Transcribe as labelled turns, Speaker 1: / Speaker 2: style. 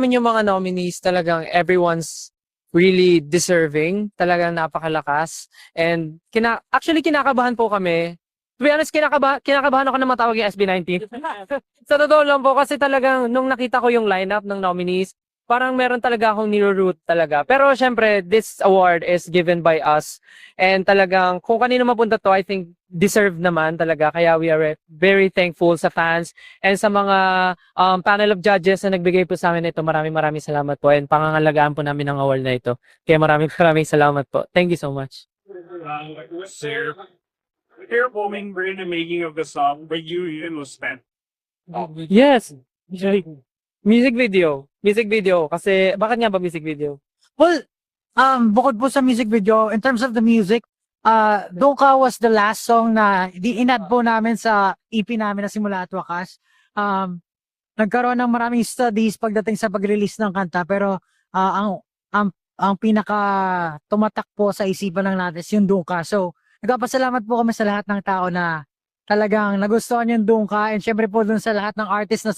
Speaker 1: naman yung mga nominees, talagang everyone's really deserving. Talagang napakalakas. And actually kinakabahan po kami. To be honest, kinakabahan ako na matawag yung SB19. Sa totoo lang po, kasi talagang nung nakita ko yung lineup ng nominees, parang meron talaga akong niro-root talaga. Pero syempre, this award is given by us. And talagang kung kanino mapunta to, I think deserve naman talaga. Kaya we are very thankful sa fans and sa mga panel of judges na nagbigay po sa amin nito. Maraming salamat po. And pangangalagaan po namin ang award na ito. Kaya maraming salamat po. Thank you so much.
Speaker 2: Sir, you're booming during the making of the song, but you even was spent.
Speaker 1: Yes. Music video. Music video. Kasi, bakit nga ba music video?
Speaker 3: Well, bukod po sa music video, in terms of the music, Dungka was the last song na inad po namin sa EP namin na Simula at Wakas. Nagkaroon ng maraming studies pagdating sa pag-release ng kanta, pero ang pinaka tumatak po sa isipan lang natin is yung Dungka. So, nagpapasalamat po kami sa lahat ng tao na talagang nagustuhan yung Dungka, and syempre po dun sa lahat ng artist na